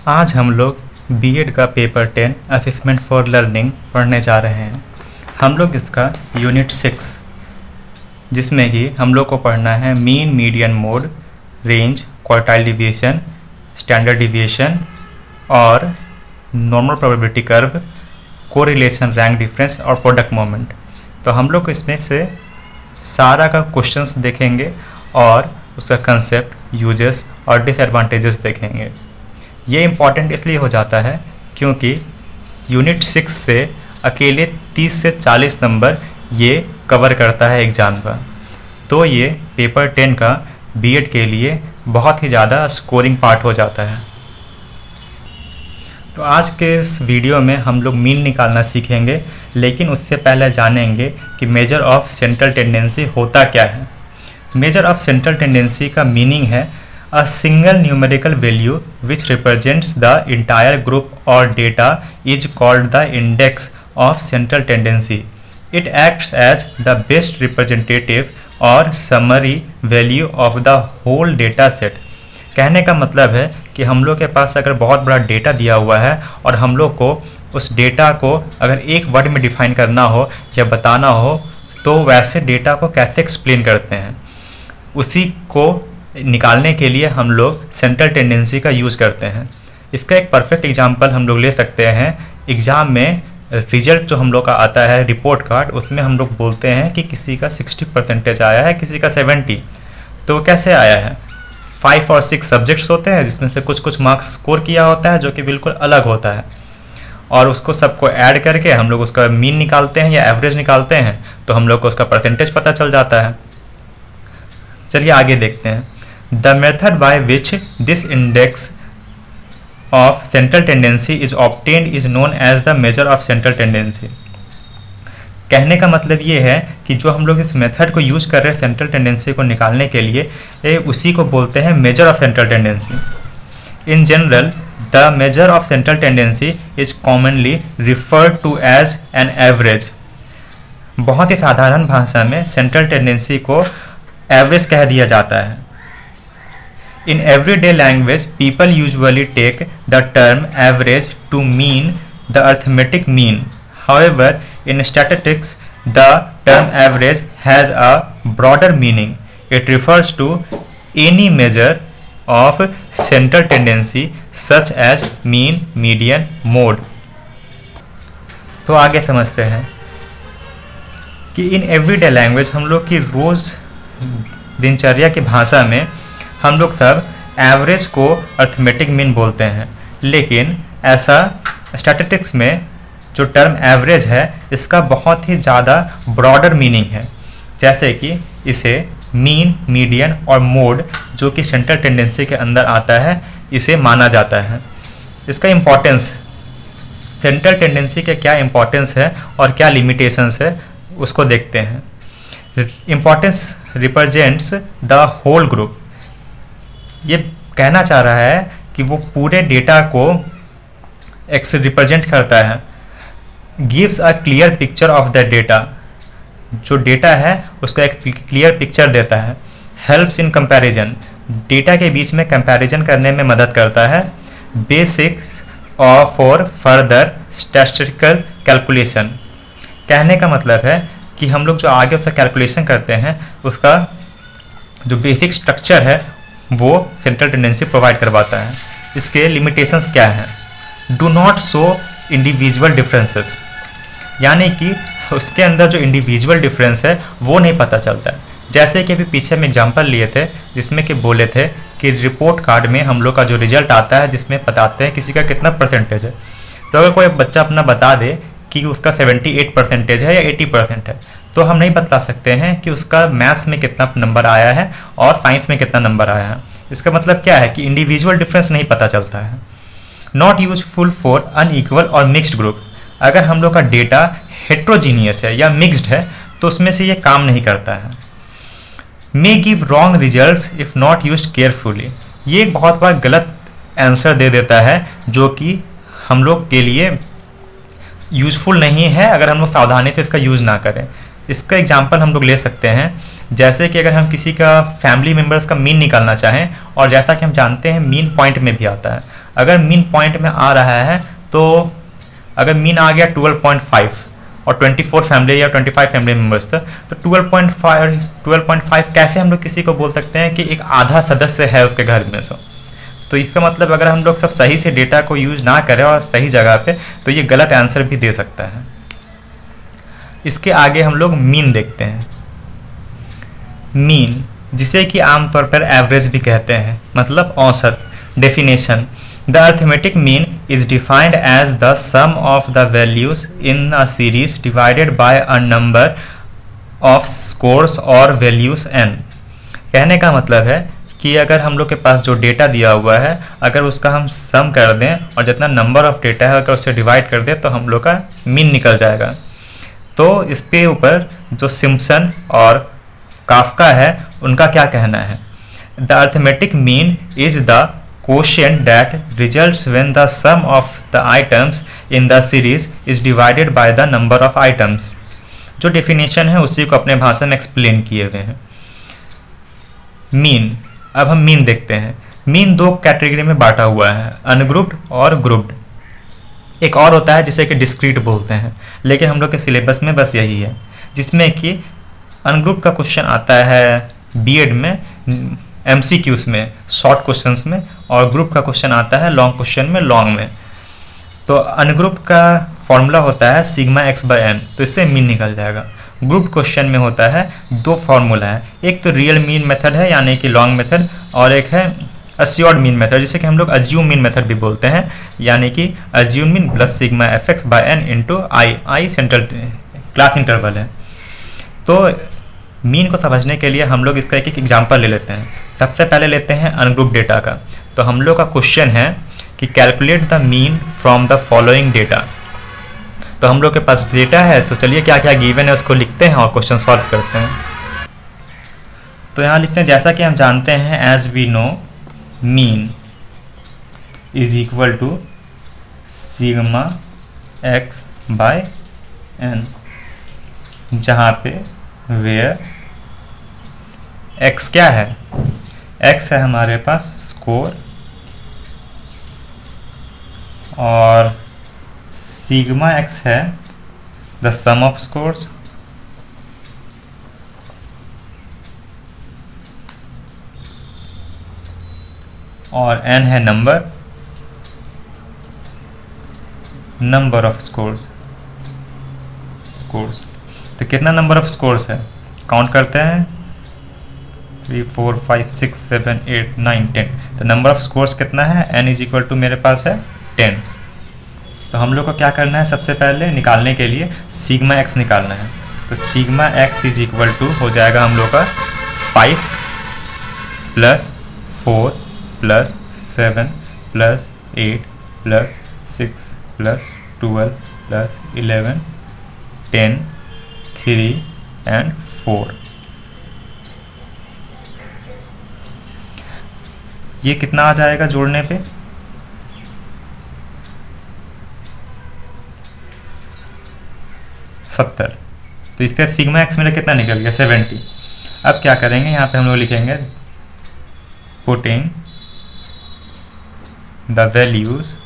आज हम लोग बीएड का पेपर 10 असेसमेंट फॉर लर्निंग पढ़ने जा रहे हैं। हम लोग इसका यूनिट 6 जिसमें कि हम लोग को पढ़ना है mean, median, mode, range, quartile deviation, standard deviation और normal probability curve, correlation, rank difference और प्रोडक्ट मोमेंट। तो हम लोग इसमें से सारा का क्वेश्चंस देखेंगे और उसका कंसेप्ट, यूजेस और डिसएडवांटेजेस देखेंगे। ये इम्पॉर्टेंट इसलिए हो जाता है क्योंकि यूनिट 6 से अकेले 30 से 40 नंबर ये कवर करता है एग्ज़ाम का। तो ये पेपर 10 का बीएड के लिए बहुत ही ज़्यादा स्कोरिंग पार्ट हो जाता है। तो आज के इस वीडियो में हम लोग मीन निकालना सीखेंगे, लेकिन उससे पहले जानेंगे कि मेजर ऑफ सेंट्रल टेंडेंसी होता क्या है। मेजर ऑफ सेंट्रल टेंडेंसी का मीनिंग है a single numerical value which represents the entire group or data is called the index of central tendency. It acts as the best representative or summary value of the whole data set. कहने का मतलब है कि हम लोग के पास अगर बहुत बड़ा डेटा दिया हुआ है और हम लोग को उस डेटा को अगर एक वर्ड में डिफाइन करना हो या बताना हो तो वैसे डेटा को कैसे एक्सप्लेन करते हैं, उसी को निकालने के लिए हम लोग सेंट्रल टेंडेंसी का यूज़ करते हैं। इसका एक परफेक्ट एग्जांपल हम लोग ले सकते हैं। एग्ज़ाम में रिजल्ट जो हम लोग का आता है रिपोर्ट कार्ड, उसमें हम लोग बोलते हैं कि किसी का 60% आया है, किसी का 70। तो कैसे आया है? 5 और 6 सब्जेक्ट्स होते हैं जिसमें से कुछ कुछ मार्क्स स्कोर किया होता है जो कि बिल्कुल अलग होता है, और उसको सबको ऐड करके हम लोग उसका मीन निकालते हैं या एवरेज निकालते हैं, तो हम लोग को उसका परसेंटेज पता चल जाता है। चलिए आगे देखते हैं। The method by which this index of central tendency is obtained is known as the measure of central tendency. कहने का मतलब ये है कि जो हम लोग इस मेथड को यूज़ कर रहे हैं सेंट्रल टेंडेंसी को निकालने के लिए, उसी को बोलते हैं measure of central tendency. In general the measure of central tendency is commonly referred to as an average. बहुत ही साधारण भाषा में सेंट्रल टेंडेंसी को एवरेज कह दिया जाता है। In everyday language, people usually take the term average to mean the arithmetic mean. However, in statistics, the term average has a broader meaning. It refers to any measure of central tendency such as mean, median, mode. तो आगे समझते हैं कि in everyday language हम लोग की रोज़ दिनचर्या की भाषा में हम लोग सब एवरेज को अर्थमेटिक मीन बोलते हैं, लेकिन ऐसा स्टैटिस्टिक्स में जो टर्म एवरेज है इसका बहुत ही ज़्यादा ब्रॉडर मीनिंग है। जैसे कि इसे मीन, मीडियन और मोड जो कि सेंट्रल टेंडेंसी के अंदर आता है, इसे माना जाता है। इसका इम्पोर्टेंस, सेंट्रल टेंडेंसी के क्या इम्पोर्टेंस है और क्या लिमिटेशंस है उसको देखते हैं। Importance represents the whole group. ये कहना चाह रहा है कि वो पूरे डेटा को रिप्रेजेंट करता है। Gives a clear picture of the data, जो डेटा है उसका एक क्लियर पिक्चर देता है। हेल्प्स इन कंपैरिजन, डेटा के बीच में कंपैरिजन करने में मदद करता है। बेसिक्स और फॉर फर्दर स्टैटिस्टिकल कैलकुलेशन, कहने का मतलब है कि हम लोग जो आगे उसका कैलकुलेशन करते हैं उसका जो बेसिक स्ट्रक्चर है वो सेंट्रल टेंडेंसी प्रोवाइड करवाता है। इसके लिमिटेशंस क्या हैं? Do not show individual differences, यानी कि उसके अंदर जो इंडिविजुअल डिफरेंस है वो नहीं पता चलता है। जैसे कि अभी पीछे हम एग्जांपल लिए थे जिसमें कि बोले थे कि रिपोर्ट कार्ड में हम लोग का जो रिजल्ट आता है जिसमें बताते हैं किसी का कितना परसेंटेज है। तो अगर कोई बच्चा अपना बता दे कि उसका 78% है या 80% है, तो हम नहीं बता सकते हैं कि उसका मैथ्स में कितना नंबर आया है और साइंस में कितना नंबर आया है। इसका मतलब क्या है कि इंडिविजुअल डिफरेंस नहीं पता चलता है। नॉट यूजफुल फॉर अनइक्वल और मिक्स्ड ग्रुप, अगर हम लोग का डेटा हेट्रोजीनियस है या मिक्स्ड है तो उसमें से ये काम नहीं करता है। May give wrong results if not used carefully, ये एक बहुत बार गलत आंसर दे देता है जो कि हम लोग के लिए यूजफुल नहीं है अगर हम लोग सावधानी से इसका यूज़ ना करें। इसका एग्जांपल हम लोग ले सकते हैं जैसे कि अगर हम किसी का फैमिली मेम्बर्स का मीन निकालना चाहें, और जैसा कि हम जानते हैं मीन पॉइंट में भी आता है, अगर मीन पॉइंट में आ रहा है तो अगर मीन आ गया 12.5 और 24 फैमिली या 25 फैमिली मेम्बर्स था, तो 12.5 कैसे हम लोग किसी को बोल सकते हैं कि एक आधा सदस्य है उसके घर में से। तो इसका मतलब अगर हम लोग सब सही से डेटा को यूज ना करें और सही जगह पे, तो ये गलत आंसर भी दे सकता है। इसके आगे हम लोग मीन देखते हैं। मीन, जिसे कि आमतौर पर एवरेज भी कहते हैं, मतलब औसत। Definition: the arithmetic mean is defined as the sum of the values in a series divided by a number of scores और वैल्यूज n। कहने का मतलब है कि अगर हम लोग के पास जो डेटा दिया हुआ है, अगर उसका हम सम कर दें और जितना नंबर ऑफ डेटा है अगर उससे डिवाइड कर दें, तो हम लोग का मीन निकल जाएगा। तो इसके ऊपर जो सिम्पसन और काफ्का है उनका क्या कहना है? The arithmetic mean is the quotient that results when the sum of the items in the series is divided by the number of items। जो डेफिनेशन है उसी को अपने भाषा में एक्सप्लेन किए हुए हैं। मीन, अब हम मीन देखते हैं। मीन दो कैटेगरी में बांटा हुआ है, अनग्रुप्ड और ग्रुप्ड। एक और होता है जिसे कि डिस्क्रीट बोलते हैं, लेकिन हम लोग के सिलेबस में बस यही है, जिसमें कि अनग्रुप का क्वेश्चन आता है बीएड में MCQs में, शॉर्ट क्वेश्चंस में, और ग्रुप का क्वेश्चन आता है लॉन्ग क्वेश्चन में, लॉन्ग में। तो अनग्रुप का फॉर्मूला होता है सिग्मा x/n, तो इससे मीन निकल जाएगा। ग्रुप क्वेश्चन में होता है दो फॉर्मूला है, एक तो रियल मीन मेथड है यानी कि लॉन्ग मेथड, और एक है अस्योर्ड मीन मेथड, जिसे कि हम लोग अज्यूम मीन मेथड भी बोलते हैं, यानी कि assume mean plus sigma fx/n into I central class interval है। तो मीन को समझने के लिए हम लोग इसका एक एग्जांपल ले लेते हैं। सबसे पहले लेते हैं अनग्रुप डेटा का। तो हम लोग का क्वेश्चन है कि calculate the mean from the following data. तो हम लोग के पास डेटा है, तो चलिए क्या क्या गिवन है उसको लिखते हैं और क्वेश्चन सॉल्व करते हैं। तो यहाँ लिखते हैं, जैसा कि हम जानते हैं, as we know mean is equal to sigma x/n, जहाँ पे वेयर x क्या है? x है हमारे पास स्कोर, और सिग्मा x है द सम ऑफ स्कोर्स, और n है नंबर ऑफ स्कोर्स। तो कितना नंबर ऑफ स्कोर्स है? काउंट करते हैं, 3 4 5 6 7 8 9 10। तो नंबर ऑफ स्कोर्स कितना है? n इज इक्वल टू मेरे पास है 10। तो हम लोग को क्या करना है? सबसे पहले निकालने के लिए सिग्मा x निकालना है। तो sigma x is equal to हो जाएगा हम लोग का 5 plus 4 plus 7 plus 8 plus 6 plus 12 plus 11 10 3 and 4। ये कितना आ जाएगा जोड़ने पे? 70। तो इसका सिग्मा एक्स मेरा कितना निकल गया? 70। अब क्या करेंगे, यहाँ पे हम लोग लिखेंगे putting the values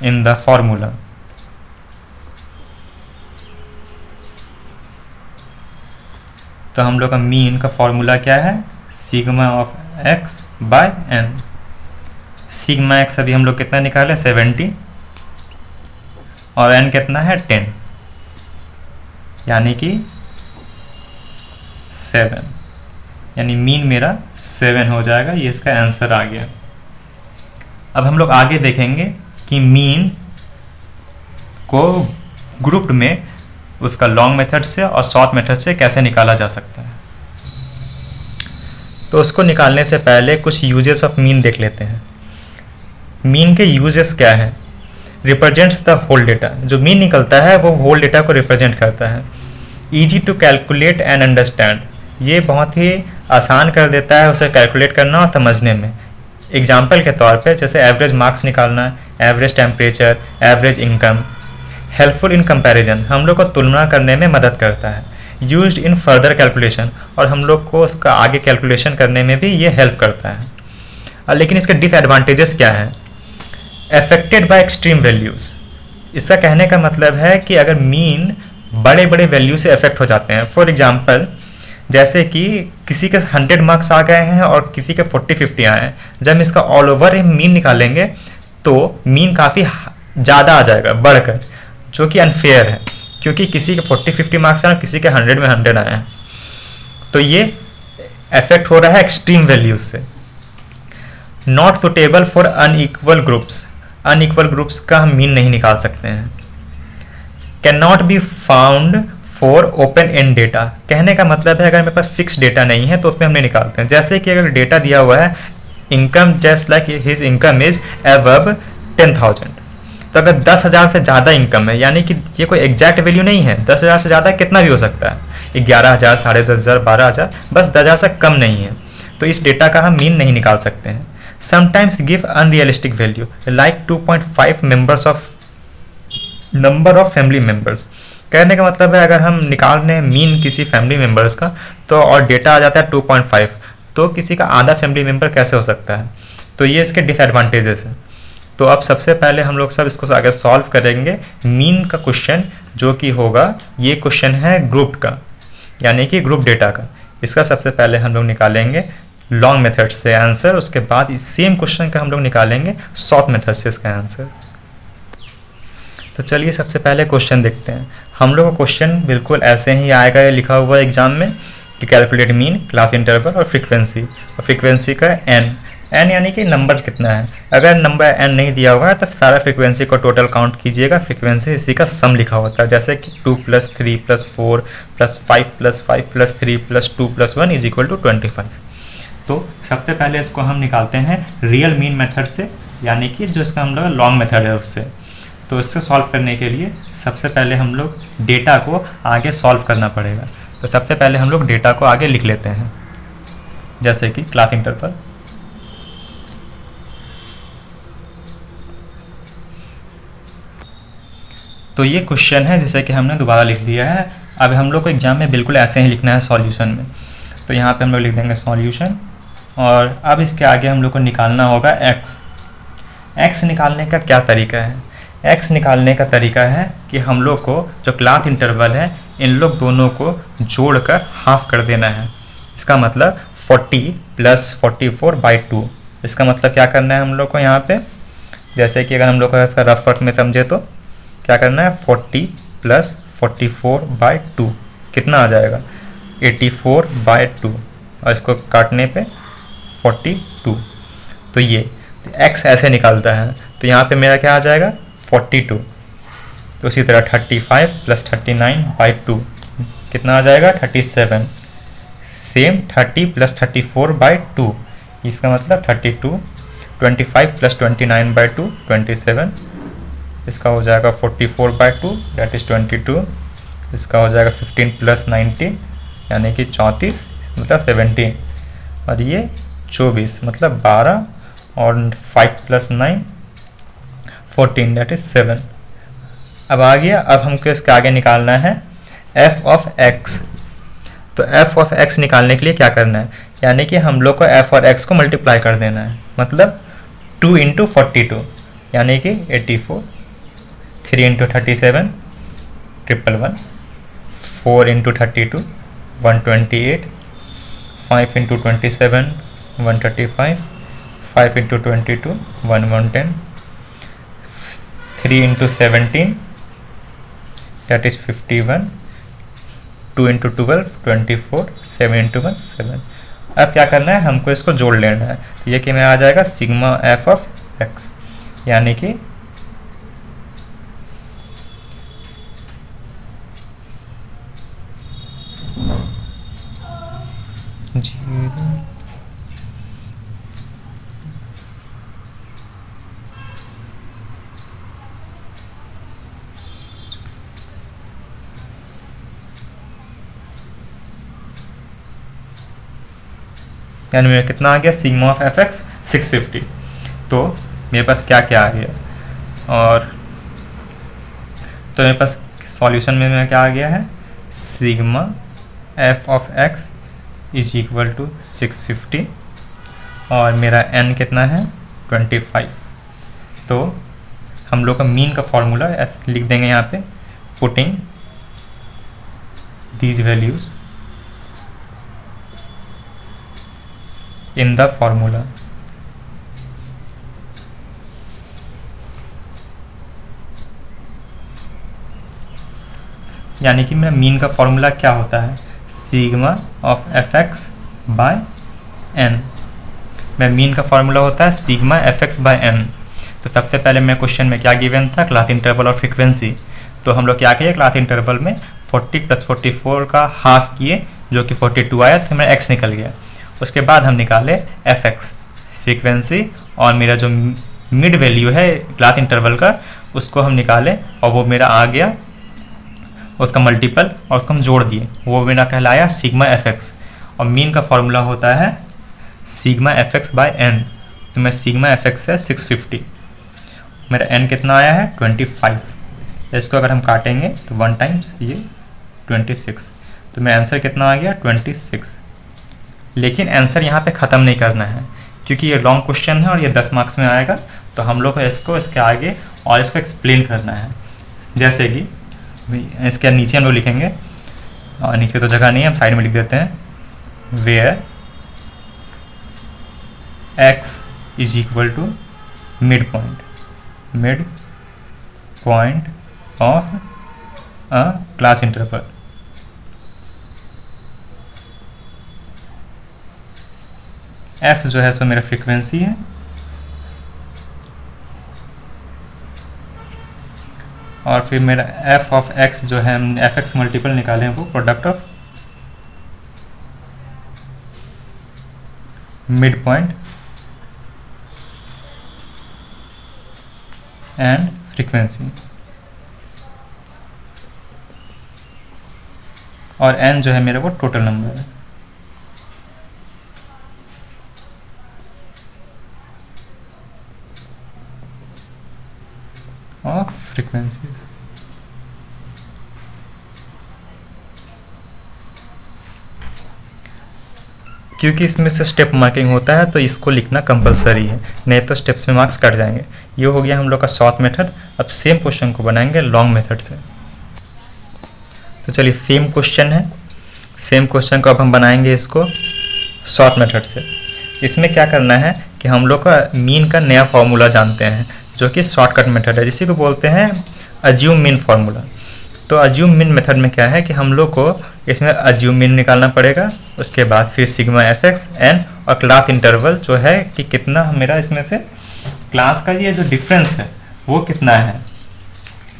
in the formula. तो हम लोग का मीन का फॉर्मूला क्या है? Sigma of x/n। Sigma x अभी हम लोग कितना निकाले? 70, और n कितना है? 10, यानी कि 7, यानी मीन मेरा 7 हो जाएगा। ये इसका आंसर आ गया। अब हम लोग आगे देखेंगे कि मीन को ग्रुप में उसका लॉन्ग मेथड से और शॉर्ट मेथड से कैसे निकाला जा सकता है। तो उसको निकालने से पहले कुछ यूजेस ऑफ मीन देख लेते हैं। मीन के यूजेस क्या है? Represents the whole data. जो मीन निकलता है वो होल डेटा को रिप्रेजेंट करता है। Easy to calculate and understand. ये बहुत ही आसान कर देता है उसे कैलकुलेट करना और समझने में। एग्जाम्पल के तौर पे जैसे एवरेज मार्क्स निकालना, average temperature, average income. Helpful in comparison, हम लोग को तुलना करने में मदद करता है। यूज्ड इन फर्दर कैलकुलेशन, और हम लोग को उसका आगे कैलकुलेशन करने में भी ये हेल्प करता है। लेकिन इसके डिसएडवांटेजेस क्या हैं? Affected by extreme values. इसका कहने का मतलब है कि अगर मीन बड़े बड़े वैल्यू से अफेक्ट हो जाते हैं, फॉर एग्जांपल जैसे कि किसी के 100 मार्क्स आ गए हैं और किसी के 40-50 आए हैं, जब हम इसका ऑल ओवर मीन निकालेंगे तो मीन काफ़ी ज़्यादा आ जाएगा बढ़कर, जो कि अनफेयर है, क्योंकि किसी के 40-50 मार्क्स आए और किसी के 100 में 100 आए हैं। तो ये अफेक्ट हो रहा है एक्सट्रीम वैल्यूज से। Not suitable for unequal groups. Unequal groups का हम मीन नहीं निकाल सकते हैं। Can not be found for open and data. कहने का मतलब है अगर मेरे पास फिक्स डेटा नहीं है तो उसमें हम नहीं निकालते हैं। जैसे कि अगर डेटा दिया हुआ है income just like his income is above 10,000, तो अगर 10,000 से ज़्यादा इनकम है, यानी कि ये कोई एग्जैक्ट वैल्यू नहीं है, 10,000 से ज़्यादा कितना भी हो सकता है, 11,000, 10,500, 12,000, बस 10,000 से कम नहीं है, तो इस डेटा का हम मीन नहीं निकाल सकते हैं। Sometimes give unrealistic value like 2.5 members of number of family members. कहने का मतलब है अगर हम निकाल रहे हैं मीन किसी फैमिली मेंबर्स का तो और डेटा आ जाता है 2.5, तो किसी का आधा फैमिली मेंबर कैसे हो सकता है? तो ये इसके डिसएडवांटेजेस हैं। तो अब सबसे पहले हम लोग सब इसको आगे सॉल्व करेंगे। मीन का क्वेश्चन जो कि होगा, ये क्वेश्चन है ग्रुप का, यानी कि ग्रुप डेटा का। इसका सबसे पहले हम लोग निकालेंगे लॉन्ग मेथड से आंसर, उसके बाद इस सेम क्वेश्चन का हम लोग निकालेंगे शॉर्ट मेथड से इसका आंसर। तो चलिए सबसे पहले क्वेश्चन देखते हैं। हम लोग का क्वेश्चन बिल्कुल ऐसे ही आएगा, ये लिखा हुआ है एग्जाम में कि कैलकुलेट मीन, क्लास इंटरवल और फ्रीक्वेंसी। और फ्रीक्वेंसी का एन यानी कि नंबर कितना है। अगर नंबर एन नहीं दिया हुआ है तो सारा फ्रीक्वेंसी को टोटल काउंट कीजिएगा। फ्रीक्वेंसी इसी का सम लिखा होता है, जैसे कि 2 + 3 + 4 + 5 + 5 + 3 + 2 + 1 = 25। तो सबसे पहले इसको हम निकालते हैं रियल मीन मेथड से, यानी कि जो इसका हम लोग लॉन्ग मेथड है उससे। तो इससे सॉल्व करने के लिए सबसे पहले हम लोग डेटा को आगे सॉल्व करना पड़ेगा। तो सबसे पहले हम लोग डेटा को आगे लिख लेते हैं, जैसे कि क्लास इंटरवल। तो ये क्वेश्चन है जैसे कि हमने दोबारा लिख दिया है। अब हम लोग को एग्जाम में बिल्कुल ऐसे ही लिखना है सॉल्यूशन में। तो यहाँ पे हम लोग लिख देंगे सॉल्यूशन, और अब इसके आगे हम लोग को निकालना होगा एक्स। एक्स निकालने का क्या तरीका है? एक्स निकालने का तरीका है कि हम लोग को जो क्लास इंटरवल है इन लोग दोनों को जोड़कर हाफ कर देना है। इसका मतलब 40 + 44/2। इसका मतलब क्या करना है हम लोग को यहाँ पे, जैसे कि अगर हम लोग को इसका रफ वर्क में समझे तो क्या करना है, 40 + 44/2 कितना आ जाएगा, 84/2, और इसको काटने पे 42। तो ये एक्स ऐसे निकलता है। तो यहाँ पे मेरा क्या आ जाएगा, 42। तो उसी तरह 35 + 39/2 कितना आ जाएगा, 37। सेम 30 + 34/2, इसका मतलब 32। 25 + 29/2 27, इसका हो जाएगा 44/2 दैट इज़ 22। इसका हो जाएगा 15 + 90 यानी कि 34 मतलब 17, और ये 24 मतलब 12, और 5 + 9 14 दैट इज 7। अब आ गया। अब हमको इसके आगे निकालना है f of x। तो f of x निकालने के लिए क्या करना है, यानी कि हम लोग को f और x को मल्टीप्लाई कर देना है। मतलब 2 × 42 यानी कि 84, 3 × 37 111, 4 × 32 128, 5 × 27 135, 5 × 22 110, 3 × 17 that is 51, 2 × 12 24, 7 × 1 7। अब क्या करना है, हमको इसको जोड़ लेना है। तो ये कि में आ जाएगा सिग्मा f of x, यानी कि यानी मेरा कितना आ गया, सिग्मा ऑफ एफ एक्स 650। तो मेरे पास क्या क्या आ गया, और तो मेरे पास सॉल्यूशन में मेरा क्या आ गया है, सिग्मा एफ ऑफ एक्स = 650, और मेरा n कितना है 25। तो हम लोग का मीन का फॉर्मूला लिख देंगे यहाँ पे, putting these values in the formula. यानी कि मेरा मीन का फॉर्मूला क्या होता है, sigma of F X by N. मेरा मीन का फॉर्मूला होता है sigma F X by N. तो सबसे पहले मैं क्वेश्चन में क्या गिवन था, क्लास इंटरवल और फ्रीक्वेंसी। तो हम लोग क्या किए, क्लास इंटरवल में 40 + 44 का हाफ किए, जो कि 42 आया, तो मेरा एक्स निकल गया। उसके बाद हम निकाले एफ एक्स फ्रीक्वेंसी, और मेरा जो मिड वैल्यू है क्लास इंटरवल का उसको हम निकाले, और वो मेरा आ गया, उसका मल्टीपल और उसको हम जोड़ दिए, वो मेरा कहलाया सिग्मा एफ एक्स। और मीन का फॉर्मूला होता है sigma F X by N. तो मैं सिग्मा एफ एक्स है 650, मेरा एन कितना आया है 25। इसको अगर हम काटेंगे तो 1 टाइम्स ये 26, तो मेरा आंसर कितना आ गया 26। लेकिन आंसर यहाँ पे ख़त्म नहीं करना है, क्योंकि ये लॉन्ग क्वेश्चन है और ये 10 मार्क्स में आएगा। तो हम लोग को इसको इसके आगे और इसको एक्सप्लेन करना है। जैसे कि इसके नीचे हम लोग लिखेंगे, और नीचे तो जगह नहीं है, हम साइड में लिख देते हैं, where x is equal to mid point of a class interval. f जो है सो मेरा फ्रीक्वेंसी है, और फिर मेरा f ऑफ x जो है, हम एफ एक्स मल्टीपल निकाले हैं, वो product of mid point and frequency, और n जो है मेरा वो टोटल नंबर है। और फ्रीक्वेंसीज, क्योंकि इसमें से स्टेप मार्किंग होता है तो इसको लिखना कंपलसरी है, नहीं तो स्टेप्स में मार्क्स कट जाएंगे। ये हो गया हम लोग का शॉर्ट मेथड। अब सेम क्वेश्चन को बनाएंगे लॉन्ग मेथड से। तो चलिए सेम क्वेश्चन है, सेम क्वेश्चन को अब हम बनाएंगे इसको शॉर्ट मेथड से। इसमें क्या करना है कि हम लोग का मीन का नया फॉर्मूला जानते हैं, जो कि शॉर्टकट मेथड है, जिसी को बोलते हैं अज्यूम मीन फॉर्मूला। तो अज्यूम मीन मेथड में क्या है कि हम लोग को इसमें अज्यूम मीन निकालना पड़ेगा, उसके बाद फिर सिग्मा एफ एक्स एन, और क्लास इंटरवल जो है कि कितना मेरा इसमें से क्लास का ये जो डिफरेंस है वो कितना है।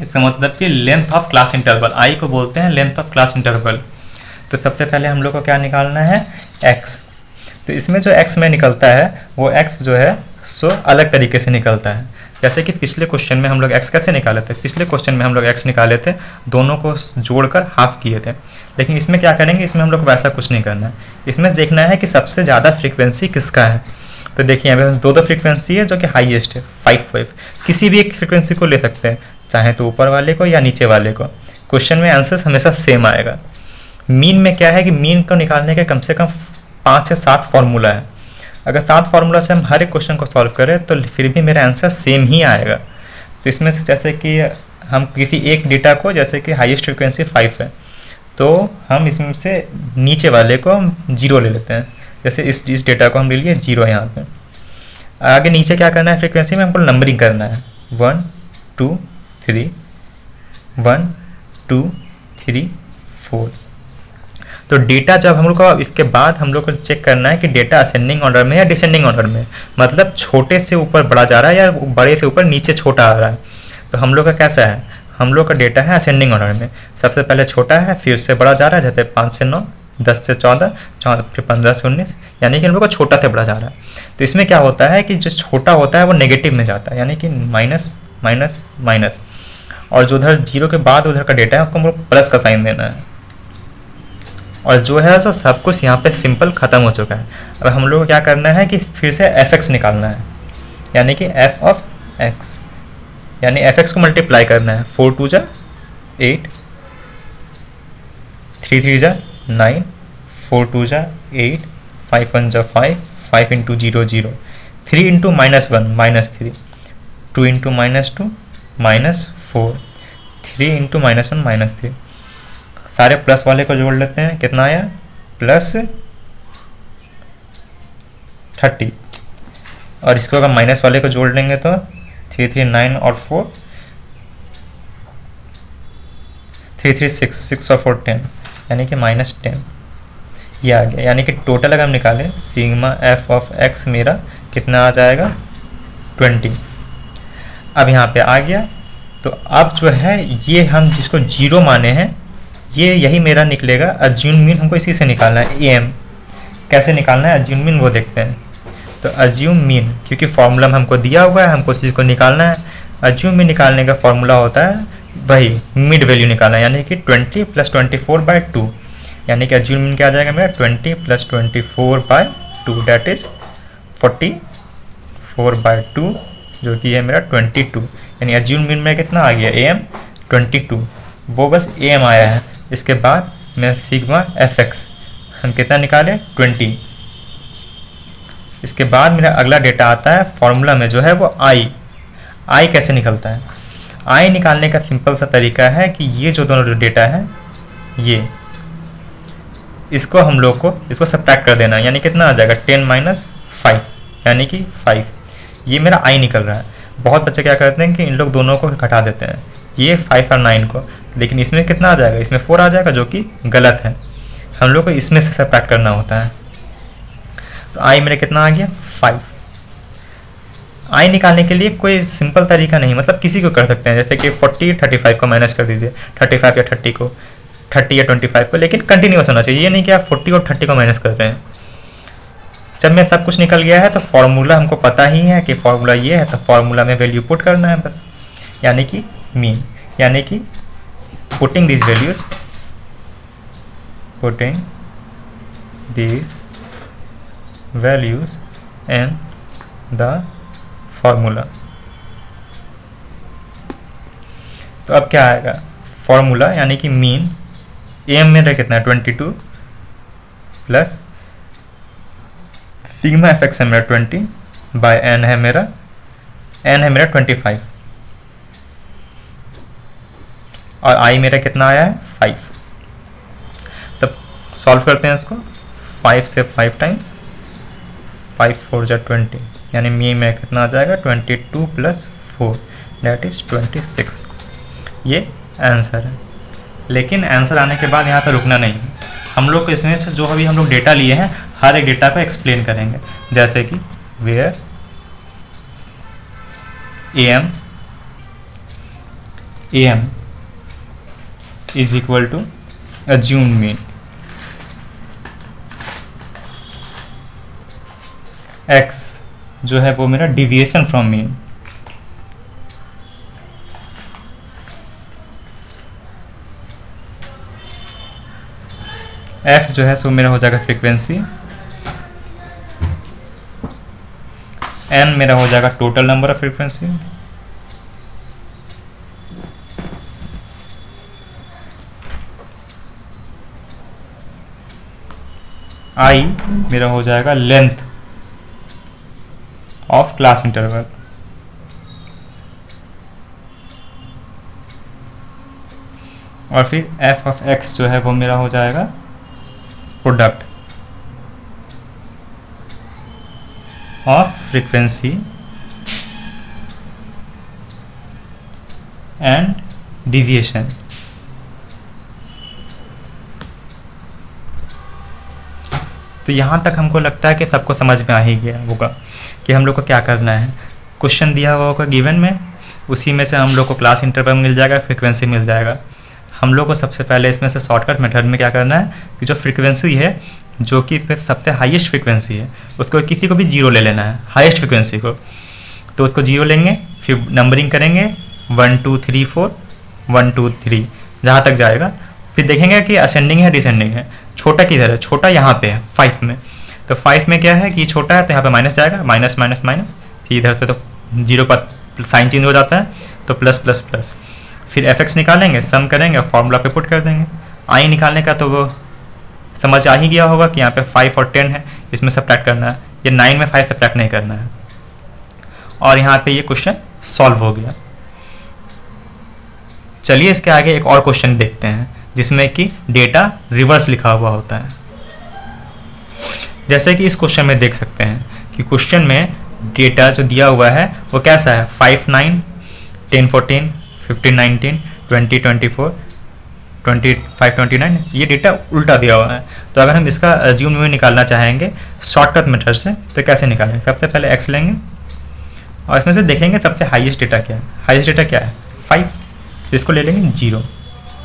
इसका मतलब कि लेंथ ऑफ क्लास इंटरवल, आई को बोलते हैं लेंथ ऑफ क्लास इंटरवल। तो सबसे पहले हम लोग को क्या निकालना है, x। तो इसमें जो x में निकलता है वो x जो है सो अलग तरीके से निकलता है। जैसे कि पिछले क्वेश्चन में हम लोग x कैसे निकाले थे, पिछले क्वेश्चन में हम लोग x निकाले थे, दोनों को जोड़कर हाफ किए थे। लेकिन इसमें क्या करेंगे, इसमें हम लोग को वैसा कुछ नहीं करना है। इसमें देखना है कि सबसे ज़्यादा फ्रीक्वेंसी किसका है। तो देखिए यहाँ पे दो फ्रीक्वेंसी है जो कि हाईएस्ट है 5। किसी भी एक फ्रीक्वेंसी को ले सकते हैं, चाहे तो ऊपर वाले को या नीचे वाले को। क्वेश्चन में आंसर हमेशा सेम आएगा। मीन में क्या है कि मीन को निकालने के कम से कम 5 से 7 फार्मूला है। अगर 7 फार्मूला से हम हर एक क्वेश्चन को सॉल्व करें तो फिर भी मेरा आंसर सेम ही आएगा। तो इसमें से जैसे कि हम किसी एक डेटा को, जैसे कि हाईएस्ट फ्रीक्वेंसी 5 है, तो हम इसमें से नीचे वाले को हम 0 ले लेते हैं। जैसे इस डेटा को हम ले लिए 0 यहाँ पे। आगे नीचे क्या करना है, फ्रीक्वेंसी में हमको नंबरिंग करना है 1 2 3 1 2 3 4। तो डेटा जब हम लोग को, इसके बाद हम लोग को चेक करना है कि डेटा असेंडिंग ऑर्डर में या डिसेंडिंग ऑर्डर में, मतलब छोटे से ऊपर बड़ा जा रहा है या बड़े से ऊपर नीचे छोटा आ रहा है। तो हम लोग का कैसा है, हम लोग का डेटा है असेंडिंग ऑर्डर में, सबसे पहले छोटा है फिर से बड़ा जा रहा है, जैसे 5 से 9, 10 से 14, फिर 15 से 19, यानी कि हम लोग का छोटा से बड़ा जा रहा है। तो इसमें क्या होता है कि जो छोटा होता है वो नेगेटिव में जाता है, यानी कि माइनस माइनस माइनस, और जो उधर 0 के बाद उधर का डेटा है उसको हम लोग प्लस का साइन देना है। और जो है सो सब कुछ यहाँ पे सिंपल ख़त्म हो चुका है। अब हम लोग को क्या करना है कि फिर से एफ एक्स निकालना है, यानी कि एफ ऑफ एक्स, यानी एफ एक्स को मल्टीप्लाई करना है। 4 2 जा 8, 3 3 जा 9, 4 2 जा 8, 5 1 जा 5, 5 इंटू 0 0, 3 इंटू -1 -3, 2 इंटू -2 -4, 3 इंटू -1 -3। सारे प्लस वाले को जोड़ लेते हैं, कितना आया +30, और इसको अगर माइनस वाले को जोड़ लेंगे तो 3 3 9 और 4 3 3 6 6 और 4 10, यानी कि -10 ये आ गया। यानी कि टोटल अगर हम निकालें सिग्मा एफ ऑफ एक्स मेरा कितना आ जाएगा 20। अब यहाँ पे आ गया, तो अब जो है ये हम जिसको 0 माने हैं ये यही मेरा निकलेगा। अज्यूम मीन हमको इसी से निकालना है, एम कैसे निकालना है अज्यूम मीन वो देखते हैं। तो अज्यूम मीन, क्योंकि फॉर्मूला हमको दिया हुआ है, हमको उस चीज़ को निकालना है। अज्यूम मीन निकालने का फॉर्मूला होता है वही मिड वैल्यू निकालना है, यानी कि 20 + 24/2, यानी कि अज्यूम मीन क्या आ जाएगा मेरा 20 + 24/2 दैट इज 44/2, जो कि है मेरा 22। यानी अज्यूम मीन में कितना आ गया एम 22, वो बस एम आया है। इसके बाद मैं सिग्मा एफ एक्स हम कितना निकाले 20। इसके बाद मेरा अगला डेटा आता है फॉर्मूला में जो है वो आई कैसे निकलता है। आई निकालने का सिंपल सा तरीका है कि ये जो दोनों डेटा है ये इसको हम लोग को इसको सब्ट्रैक्ट कर देना है, यानी कितना आ जाएगा 10 - 5 यानी कि 5। ये मेरा आई निकल रहा है। बहुत बच्चे क्या करते हैं कि इन लोग दोनों को घटा देते हैं, ये 5 और 9 को, लेकिन इसमें कितना आ जाएगा, इसमें 4 आ जाएगा, जो कि गलत है। हम लोग को इसमें से सब्ट्रैक्ट करना होता है। तो आई मेरे कितना आ गया 5। आई निकालने के लिए कोई सिंपल तरीका नहीं, मतलब किसी को कर सकते हैं, जैसे कि 40 35 को माइनस कर दीजिए, 35 या 30 को, 30 या 25 को, लेकिन कंटिन्यूस होना चाहिए। ये नहीं कि आप 40 और 30 को माइनस कर रहे हैं। जब मैं सब कुछ निकल गया है तो फॉर्मूला हमको पता ही है कि फॉर्मूला ये है, तो फॉर्मूला में वैल्यू पुट करना है बस, यानी कि मीन, यानी कि putting this values in the formula. तो अब क्या आएगा फॉर्मूला, यानी कि मीन एम मेरा कितना है 22 प्लस सिग्मा एफ एक्स है मेरा 20 बाय एन है मेरा 25, और आई मेरा कितना आया है 5। तब सॉल्व करते हैं इसको, 5 से 5 टाइम्स 5 4 जा 20, यानी मी में कितना आ जाएगा 22 + 4 दैट इज 26। ये आंसर है। लेकिन आंसर आने के बाद यहाँ पर रुकना नहीं है, हम लोग इसमें से जो अभी हम लोग डेटा लिए हैं हर एक डेटा को एक्सप्लेन करेंगे, जैसे कि where M is equal to assume mean, X जो है वो मेरा डिविएशन फ्रॉम मीन, एफ जो है सो मेरा हो जाएगा फ्रीक्वेंसी, एन मेरा हो जाएगा टोटल नंबर ऑफ फ्रीक्वेंसी, आई मेरा हो जाएगा लेंथ ऑफ क्लास इंटरवल, और फिर एफ ऑफ एक्स जो है वो मेरा हो जाएगा product of frequency and deviation. तो यहाँ तक हमको लगता है कि सबको समझ में आ ही गया होगा कि हम लोग को क्या करना है। क्वेश्चन दिया हुआ होगा गिवन में, उसी में से हम लोग को क्लास इंटरवल मिल जाएगा, फ्रीक्वेंसी मिल जाएगा। हम लोग को सबसे पहले इसमें से शॉर्टकट मेथड में क्या करना है कि जो फ्रीक्वेंसी है, जो कि इसमें सबसे हाईएस्ट फ्रीक्वेंसी है, उसको किसी को भी 0 ले लेना है, हाईएस्ट फ्रीक्वेंसी को। तो उसको 0 लेंगे, फिर नंबरिंग करेंगे 1 2 3 4 1 2 3 जहाँ तक जाएगा, फिर देखेंगे कि असेंडिंग है डिसेंडिंग है। छोटा किधर है, छोटा यहाँ पे है 5 में, तो 5 में क्या है कि छोटा है तो यहाँ पे माइनस जाएगा, माइनस माइनस माइनस, फिर इधर से तो 0 पर साइन चेंज हो जाता है तो प्लस प्लस प्लस, फिर एफ एक्स निकालेंगे, सम करेंगे, फॉर्मूला पे पुट कर देंगे। आई निकालने का तो वो समझ आ ही गया होगा कि यहाँ पे 5 और 10 है, इसमें सब्ट्रैक्ट करना है, ये 9 में 5 सब्ट्रैक्ट नहीं करना है। और यहाँ पे ये क्वेश्चन सॉल्व हो गया। चलिए इसके आगे एक और क्वेश्चन देखते हैं जिसमें कि डेटा रिवर्स लिखा हुआ होता है। जैसे कि इस क्वेश्चन में देख सकते हैं कि क्वेश्चन में डेटा जो दिया हुआ है वो कैसा है, 5 9 10 14 15 19 20 24 25 29, ये डेटा उल्टा दिया हुआ है। तो अगर हम इसका अज्यूम में निकालना चाहेंगे शॉर्टकट मेथड से तो कैसे निकालेंगे? सबसे पहले x लेंगे और इसमें से देखेंगे सबसे हाईएस्ट डेटा क्या है। हाईएस्ट डेटा क्या है? 5, तो इसको ले लेंगे 0।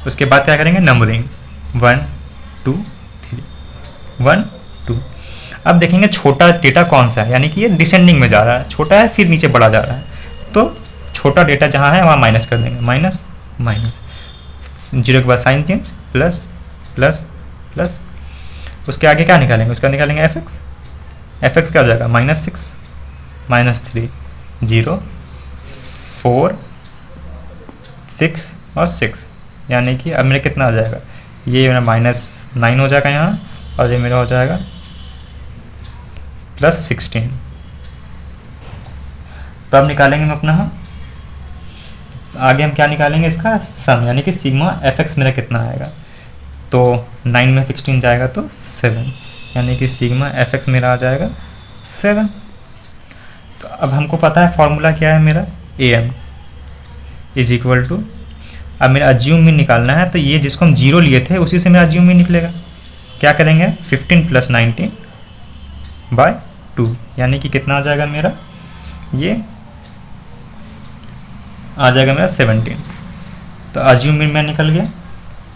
उसके बाद क्या करेंगे? नंबरिंग 1 2 3 1 2। अब देखेंगे छोटा डेटा कौन सा है, यानी कि ये डिसेंडिंग में जा रहा है, छोटा है फिर नीचे बढ़ा जा रहा है। तो छोटा डेटा जहाँ है वहाँ माइनस कर देंगे, माइनस माइनस, 0 के बाद sign change, plus plus plus. उसके आगे क्या निकालेंगे? उसका निकालेंगे एफ एक्स क्या हो जाएगा? -6 -3 0 4 6 और 6, यानी कि अब मेरा कितना आ जाएगा? ये मेरा -9 हो जाएगा यहाँ, और ये मेरा हो जाएगा +16। तो अब निकालेंगे हम अपना आगे हम क्या निकालेंगे? इसका सम, यानी कि सिग्मा एफ एक्स मेरा कितना आएगा। तो 9 में 16 जाएगा तो 7, यानी कि सिग्मा एफ एक्स मेरा आ जाएगा 7। तो अब हमको पता है फॉर्मूला क्या है मेरा, A M is equal to, अब मेरा अज्यूम में निकालना है तो ये जिसको हम 0 लिए थे उसी से मेरा अज्यूम में निकलेगा। क्या करेंगे? 15 + 19/2, यानी कि कितना आ जाएगा मेरा? ये आ जाएगा मेरा 17। तो अज्यूम में निकल गया।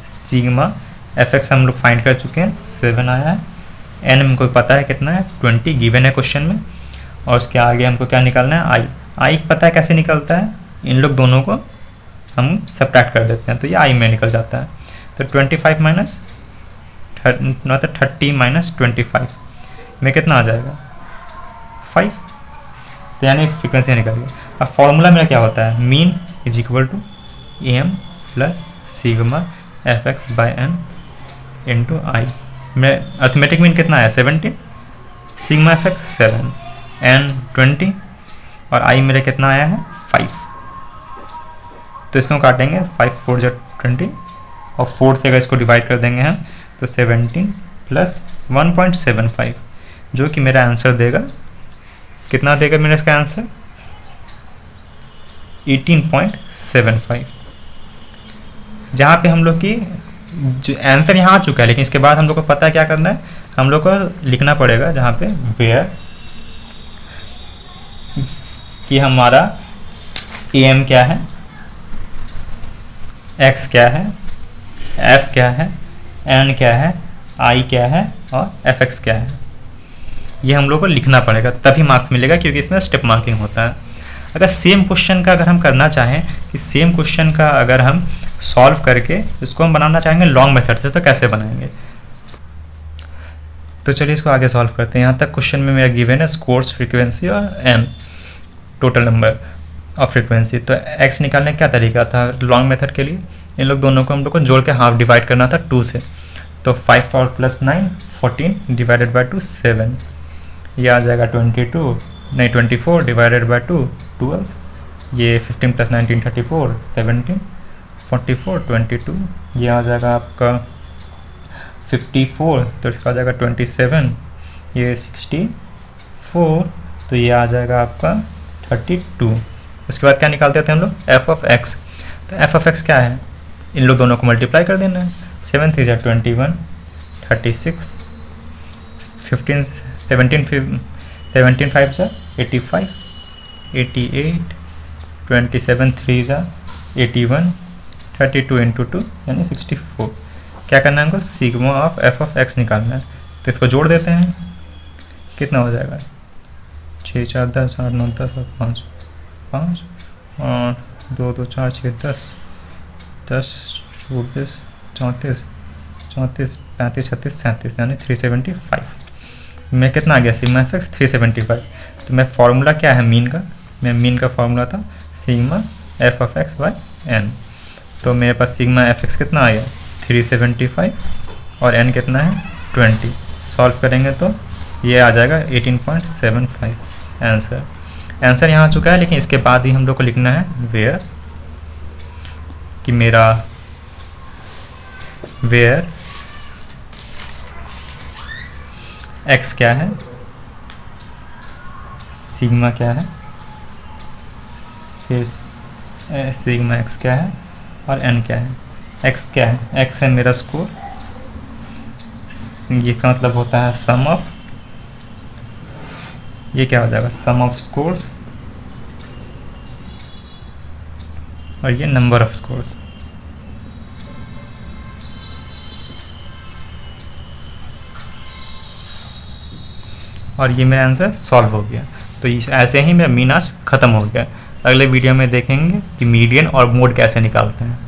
सिग्मा एफ एक्स हम लोग फाइंड कर चुके हैं, 7 आया है। एन हमको पता है कितना है, 20 गिवन है क्वेश्चन में। और उसके आगे हमको क्या निकालना है? आई। आई पता है कैसे निकलता है, इन लोग दोनों को हम सब्ट्रैक्ट कर देते हैं तो ये आई में निकल जाता है। तो 25 माइनस 30 माइनस 25 में कितना आ जाएगा? 5। तो यानी फ्रीक्वेंसी निकल गई। अब फॉर्मूला मेरा क्या होता है? Mean is equal to M plus sigma F X by N into I. मैं अर्थमेटिक मीन कितना है? 17, सिग्मा एफ एक्स 7, एन 20 और आई मेरा कितना आया है? 5। तो इसको काटेंगे, 5 4 जो 20 और 4 से अगर इसको डिवाइड कर देंगे हम तो 17 प्लस 1.75, जो कि मेरा आंसर देगा कितना देगा मेरा इसका आंसर? 18.75। जहाँ पे हम लोग की जो आंसर यहाँ आ चुका है, लेकिन इसके बाद हम लोग को पता है क्या करना है, हम लोग को लिखना पड़ेगा जहाँ पे वेयर कि हमारा एम क्या है, एक्स क्या है, एफ क्या है, एन क्या है, आई क्या है और एफ एक्स क्या है। ये हम लोग को लिखना पड़ेगा, तभी मार्क्स मिलेगा, क्योंकि इसमें स्टेप मार्किंग होता है। अगर सेम क्वेश्चन का अगर हम करना चाहें कि सेम क्वेश्चन का अगर हम सॉल्व करके इसको हम बनाना चाहेंगे लॉन्ग मेथड से, तो कैसे बनाएंगे? तो चलिए इसको आगे सॉल्व करते हैं। यहाँ तक क्वेश्चन में मेरा गिवन है स्कोर्स, फ्रीक्वेंसी और N, total number of frequency. तो एक्स निकालने का क्या तरीका था लॉन्ग मेथड के लिए? इन लोग दोनों को हम लोग को जोड़ के हाफ डिवाइड करना था 2 से। तो 5 और प्लस 9 14 डिवाइडेड बाई 2 7, ये आ जाएगा 24 डिवाइडेड बाई 2 12, ये 15 प्लस 19 34 17 44 22, ये आ जाएगा आपका 54, तो इसका आ जाएगा 27, ये 64, तो ये आ जाएगा आपका 32। उसके बाद क्या निकालते थे हम लोग? F of x. तो एफ ऑफ एक्स क्या है? इन लोग दोनों को मल्टीप्लाई कर देना है। 7 3 21 36 15 17 5 85 88 27 3 81 32 इंटू 2 यानी 64। क्या करना है हमको? Sigma of F of x निकालना है। तो इसको जोड़ देते हैं, कितना हो जाएगा? 6 4 10 8 9 10 और 5 5 और 2 2 4 6 10 10 24 34 34 35 36 37 यानी 375 में कितना आ गया? Sigma F x 375। तो मैं फार्मूला क्या है मीन का? मैं मीन का फार्मूला था sigma F of X by N. तो मेरे पास सिग्मा एफ एक्स कितना आया? 375 और एन कितना है? 20। सॉल्व करेंगे तो ये आ जाएगा 18.75 आंसर। आंसर यहाँ आ चुका है, लेकिन इसके बाद ही हम लोग को लिखना है वेयर, कि मेरा वेयर एक्स क्या है, सिग्मा क्या है, फिर सिग्मा एक्स क्या है और एन क्या है। एक्स क्या है, एक्स है मेरा स्कोर, ये का मतलब होता है सम ऑफ, ये क्या हो जाएगा सम ऑफ स्कोर्स, और ये नंबर ऑफ स्कोर्स। और ये मेरा आंसर सॉल्व हो गया। तो इस ऐसे ही मेरा मीन आज ख़त्म हो गया। अगले वीडियो में देखेंगे कि मीडियन और मोड कैसे निकालते हैं।